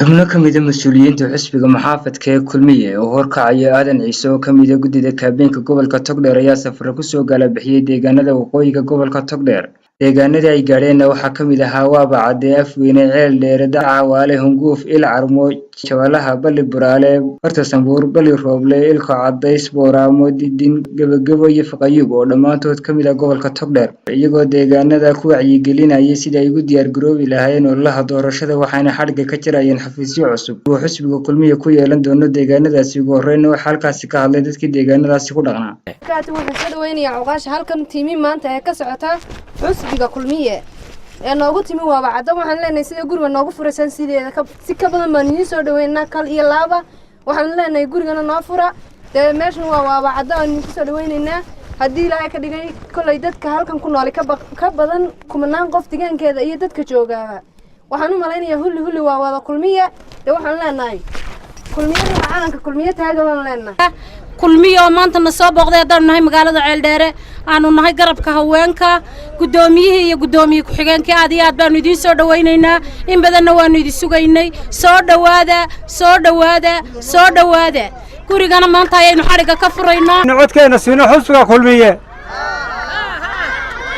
xubno ka mid ah mas'uuliyiinta xisbiga maxaafadka ee kulmiye oo horkacaya aadan ciise oo ka mid ah guddida kaabeenka gobolka Togdheer ayaa safar ku soo gala bixiyay deegaanada waqooyiga gobolka Togdheer. deegaanada ay gaadheen waxaa ka mid ah Waaba Cadde, Afweyne, Ceel Dheere, Daca, Waale, Hunguuf, Il Carmo, Jawalaha, Bali Buraale, Barta Sanbuur, Bali Rooble, Ilka Cadays, Booramo, Didin, Gabagabo iyo Faqayuub oo dhammaantood ka mid ah gobolka Togdheer, iyagoo deegaanada ku wacyigelinayay sida ay ugu diyaar garoobi lahaayeen ololaha doorashada waxaana xadhiga ka jirayeen xafiisyo cusub oo xisbiga kulmiye ku yeelan doono deegaanadaasi. ugu horreyn waxaa halkaasi ka hadlay dadkii deegaanadaasi ku dhaqnaa. halkan tiimi maanta ee ka socota xisbiga kulmiye ee noogu timi Waaba Cadde waxaan leenahay sida guriga noogu furaysan sideeda si ka badan baan idin soo dhaweynaa kal iyo laaba waxaan leenahay gurigana noo fura meeshan waa Waaba Cadde aan ku soo dhaweynaynaa haddii Ilaahay ka dhigay kulay dadka halkan ku nool ka badan kumanaan qof deegaankeeda iyo dadka jooga waxaan u maleynayaa hulli waa wada kulmiye waxaan leenahay kulmiyada caalamka kulmiye taagan leenahay kulmiyo maanta na soo booqday hadaan nahay magaalada Ceel Dheere aanu nahay garabka haweenka gudoomiyaha iyo gudoomiye ku xigeenka aad iyo aad baan idin soo dhaweynaynaa in badanna waan idin sugaynay soo dhawaada gurigana maanta ayaynu xariga ka furaynaa codkeena siino xusbiga kulmiye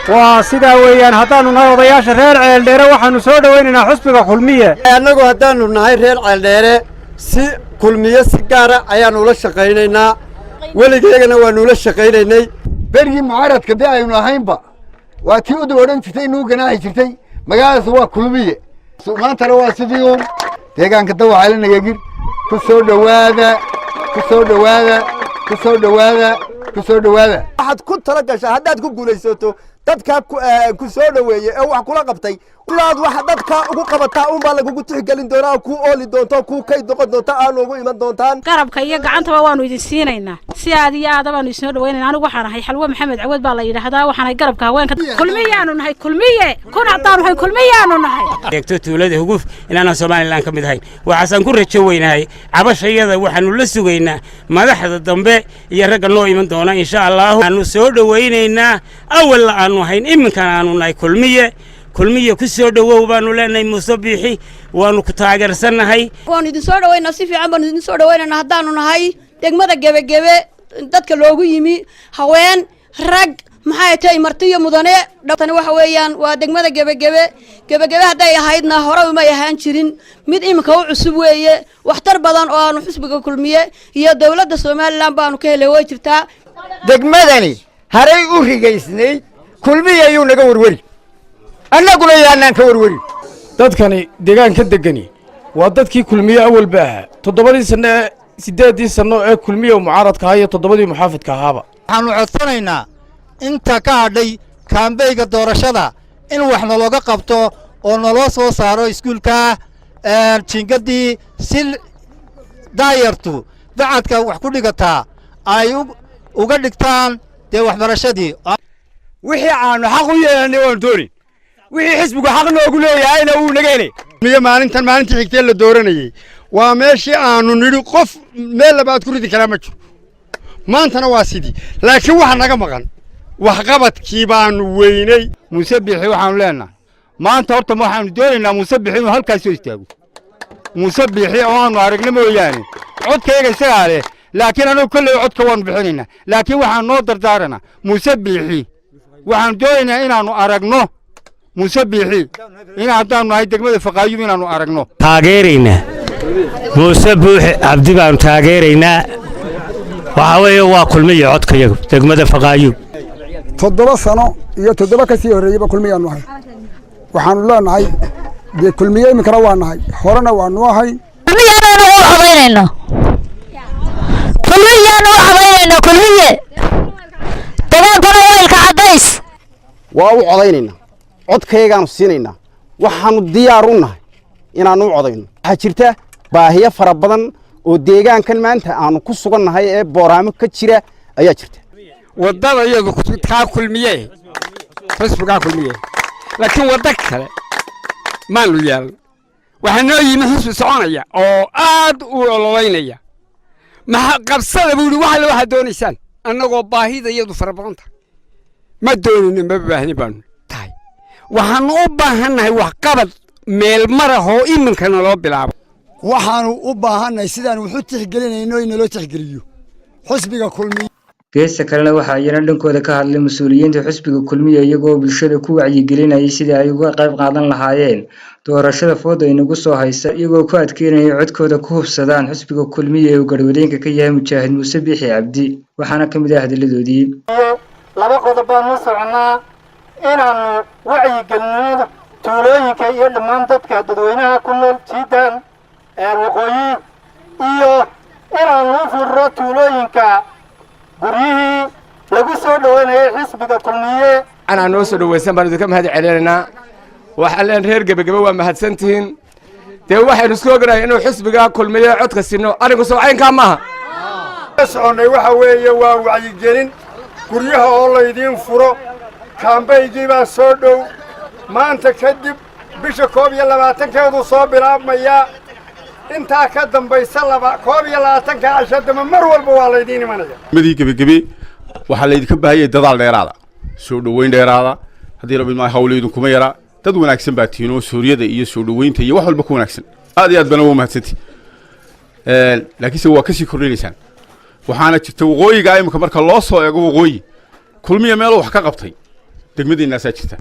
waa sida weeyaan haddaanu nahay odayaasha reer Ceel Dheere waxaanu soo dhaweynaynaa xusbiga kulmiye annagu haddaanu nahay reer Ceel Dheere si kulmiye si gaar ah ayaanu la shaqaynaynaa weligeegana waanu la shaqaynaynay berigii mucaaradka dee aynu ahaynba waa tii u dooran jirtay inuu ganaaxi jirtay magaaladaas waa kulmiye maantana waa sidii uun deegaanka dawacalinaygir ku soo dhawaada waxaad ku tala gashaa haddaad ku guulaysato dadka ku soo dhaweeyay ee wax kula qabtay ilaad wax dadka ugu qabataa un baa lagu tixgelin doonaa ku ooli doonto ku kay doqon doonto aan ugu iman doontaan garabka iyo gacantaba waanu idin siinaynaa si aad iyo aad baan isoo dhaweynaynaa anigu waxaan ahay Xalwa Maxamed Cawad baa la yiraahdaa waxaan ahay garabka haweenka kulmiyaanu nahay kun hadaan nahay kulmiyaanu nahay deegto tuulada Hunguuf inaana Soomaaliland ka mid ahayn waxaan ku rajo weynahay cabashayada waxaanu la sugaynaa madaxda dambe iyo ragga noo iman doona insha Allah aanu soo dhaweynaynaa awal aanu hayn iminkan aanu nahay kulmiye ku soo dhawow baanu leenahay Musabbixi waanu ku taageersanahay waan idin soo dhaweynaa si fiican baan idin soo dhaweynaynaa haddaanu nahay degmada Gabagabo dadka loogu yimi haween rag maxay tahay martiyo mudane dhabtana waxa weeyaan waa degmada Gabagabo haday ahaydna hore uma ahaan jirin mid imika u cusub weeye waxtar badan oo aanu xisbiga kulmiye iyo dawladda Soomaaliland baanu ka helay way jirtaa degmadani haray u rigaysnay kulmiye ayuu naga warwari annaguna yaanaan ka warwari dadkani deegaanka degani waa dadkii kulmiye awalba ahaa 7 sano 8 sano ee kulmiye mucaaradka ahaa iyo 7 muxaafadka ahaaba waxaanu codsanaynaa inta ka hadhay kaambeyga doorashada in wax nalooga qabto oo naloo soo saaro iskuulka jingadii si daayartu bacadka wax ku dhigataa ay uga dhigtaan dee waxbarashadii wixii aanu xaq u yeelanay waan dooni wixii xisbigu xaq noogu leeyahayna uu naga helay miya maalintii xigtay la dooranayay waa meeshii aanu nidhi qof meel labaad ku ridi karaa ma jiro maantana waa sidii laakiin waxa naga maqan wax qabadkii baanu weynay Musabbixi waxaanu leenahay maanta horta waxaanu doonaynaa Musabbixi inuu halkaas soo istaago Musabbixi oo aanu aragna mooyaane codkayga isaga leh laakiin anu kulli codka waan bixinaynaa laakiin waxaan noo dardaaranaa Musabbixi waxaan doonaynaa inaanu aragno Musabbixi haddaan nahay degmada Faqayuub inaanu aragno taageeraynaa Musabbixi Cabdi baan taageeraynaa waxa weeye waa kulmiye codkayagu degmada Faqayuub 7 sano iyo 7 ka sii horeeyay kulmiye nahay waxaanu leenahay de kulmiye imkana waa nahay horena waa nahay kulmiye deegaankana waa Ilka Cadays waa u codaynayna codkaygaanu siinaynaa waxaanu diyaar u nahay inaanu codayno waxa jirta baahiyo fara badan oo deegaankan maanta aanu ku sugannahay ee Booramo ka jira ayaa jirta wadada iyadu ka kulmiye xisbiga kulmiye laakiin wada kale ma lu yaal waxaan noo yimi xisbi soconaya oo aad u ololeynaya ma qabsada buuri waxa doonaysaan annagoo baahida iyadu fara badan tahay ma doonina ma baahni baan tahay waxaan u baahanahay wax qabad meel maraho iminkana loo bilaabo waxaanu u baahannahay sidaan wuxuu tixgelinayno in loo tixgeliyo xisbiga kulmiye. geesta kalena waxaa iyana dhankooda ka hadlay mas'uuliyiinta xisbiga kulmiye iyagoo bulshada ku wacyigelinayay sidii ay uga qayb qaadan lahaayeen doorashada fooda inagu soo haysa iyagoo ku adkeynaya codkooda ku hubsadaan xisbiga kulmiye ee uu garwadeenka ka yahay Mujaahid Muuse Biixi Cabdi waxaana ka mid ah hadaladoodii laba qodob baan soconaa inaanu wacyigelino tuulooyinka iyo dhammaan dadka dadweynaha ku nool jiidan waqooyi iyo inaanu furro tuulooyinka guryihii lagu soo dhaweynayay xisbiga kulmiye anaa noo soo dhaweysan baan idinka mahad celinaynaa waxaan leen reer gebagebe waa mahadsantihiin dee waxaynu isku ognahay inuu xisbiga kulmiye codka sinno anigu soocaynkaa maaha soconnay waxa weeye waa wacyigelin guryaha oo laydiin furo kaambaygii baa soo dhow maanta kadib bisha 21keedu soo bilaabmaya intaa ka dambaysa 21 cashadama mar walba waa laydiin imanaya midii gebagebe waxa laydinka baahayay dadaal dheeraada soo dhaweyn dheeraada haddii rabbi ma hawleedu kuma yara dad wanaagsan baa tiino suuriyada iyo soo dhaweynta iyo wax walba ku wanaagsan aad iyo aad bana waa mahadsantii laakiin waa ka sii kordhinaysan waxaana jirta waqooyiga imika marka loo soo eego waqooyi kulmiye meel wax ka qabtay degmadiina saa jirta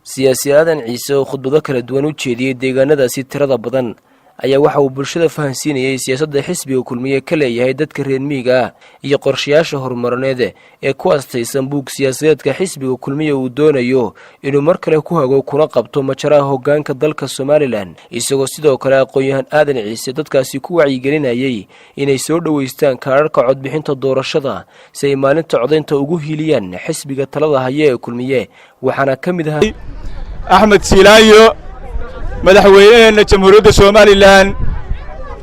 siyaasiyadan ciise oo khudbado kala duwan u jeediyay deegaanadaasi tirada badan ayaa waxa uu bulshada fahansiinayay siyaasadda xisbiga kulmiye ka leeyahay dadka reer miyiga ah iyo qorshayaasha horumarineed ee ku astaysan buug siyaasadeedka xisbiga kulmiye uu doonayo inuu mar kale ku hago kuna qabto majaraha hoggaanka dalka Somaliland isagoo sidoo kale aqoon-yahan aadan ciise dadkaasi ku wacyigelinayay inay soo dhaweystaan kaararka codbixinta doorashada si ay maalinta codaynta ugu hiiliyaan xisbiga talada haya ee kulmiye waxaana ka mid ahaa Axmed Silaayo madaxweynaha jamhuuriyadda Somaliland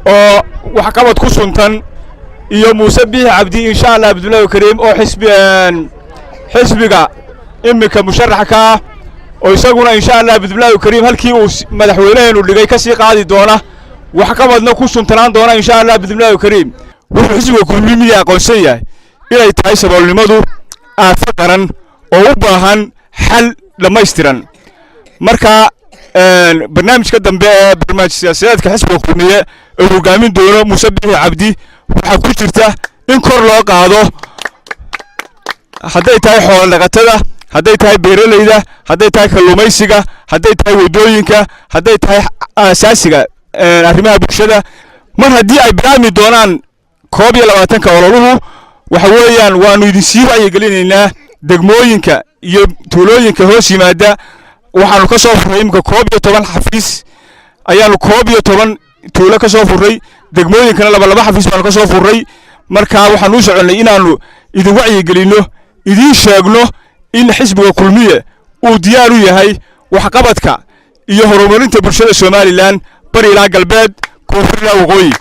oo wax qabad ku suntan iyo Muuse Biixi Cabdi insha Allah Abdullaahi Kariim oo xisbiga imika musharaxka oo isaguna insha Allah Abdullaahi Kariim halkii uu madaxweynaha dhigay ka sii qaadi doona wax qabadna ku suntanaan doona insha Allah Abdullaahi Kariim wuxuu xisbiga kulmiye aqoonsan yahay inay tahay saboolnimadu aafo qaran oo u baahan xal dhammaystiran marka barnaamijka dambe ee barnaamij siyaasadeedka xisbiga kulmiye ee hogaamin doono Muuse Biixi Cabdi waxa ku jirta in kor loo qaado hadday tahay xoolo dhaqatada hadday tahay beeralayda hadday tahay kalluumaysiga hadday tahay wadooyinka hadday tahay asaasiga arrimaha bulshada mar haddii ay bilaabmi doonaan 21 ololuhu waxa weeyaan waanu idin sii wacyigelinaynaa degmooyinka iyo tuulooyinka hoos yimaada waxaanu ka soo furay imka 11 xafiis ayaanu 11 tuulo ka soo furay degmooyinkana laba xafiis baan ka soo furay marka waxaan u soconay inaanu idin wacyigelino idin sheegno in xisbiga kulmiye uu diyaar u yahay wax qabadka iyo horumarinta bulshada Somaliland bari ilaa galbeed koonfurta waqooyi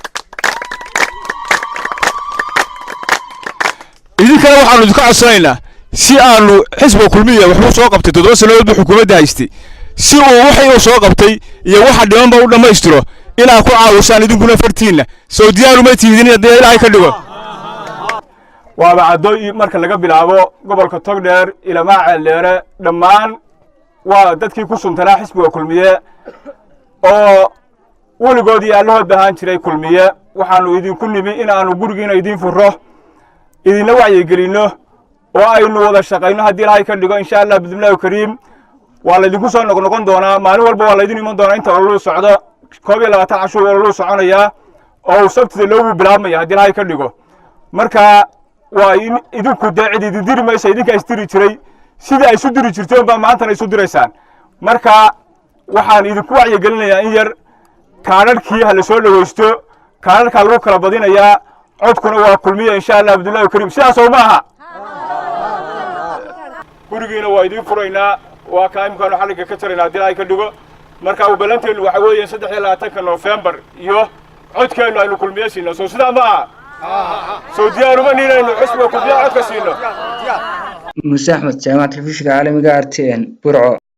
idinkana waxaanu idin ka codsanaynaa si aanu xisbiga kulmiye wuxuu soo qabtay 7 sanadood xukuumadda haystay si uu waxay uu soo qabtay iyo waxa dhimanba u dhameystiro ilaa ku caawisaan idinkuna fartiina soo diyaar uma tiidin haddii ilaahay ka dhigo waaba caddo marka laga bilaabo gobolka Togdheer ilaa Ceeldheere dhammaan waa dadkii ku suntanaa xisbiga kulmiye oo weligood iyo allahood baahan jiray kulmiye waxaanu idinku nimi in aanu gurigiina idin furo idina wacyigelino oo aynu wada shaqayno haddii ilaahay ka dhigo insha Allah Abdullaahi Kariim waa la idinku soo noqon doonaa maalin walba waa la idin iman doonaa inta ololu socdo 21 casho ololu soconaya oo sabtida loogu bilaabmaya haddii ilaahay ka dhigo marka waa idinku daacid idin diri maysa idinka istiri jiray sida ay isu diri jirteen baa maanta isu diraysaan marka waxaan idinku wacyigelinayaa in yar kaararkii hal soo dhaweysto kaararka lagu kala badinayaa codkuna waa kulmiye insha Allah Abdullaahi Kariim sidaas oo maaha gurigiina waa idin furaynaa waa ka imkaan xalliga ka jirayna haddii ay ka dhigo marka uu balanteenu waxa weeye 23 November iyo codkeenu aynu kulmiye siino soo sida ma aha soo diyaar uma niinayno xisbiga kulmiye codka siino Muuse Axmed Jaamac telefishinka caalamiga RTN Burco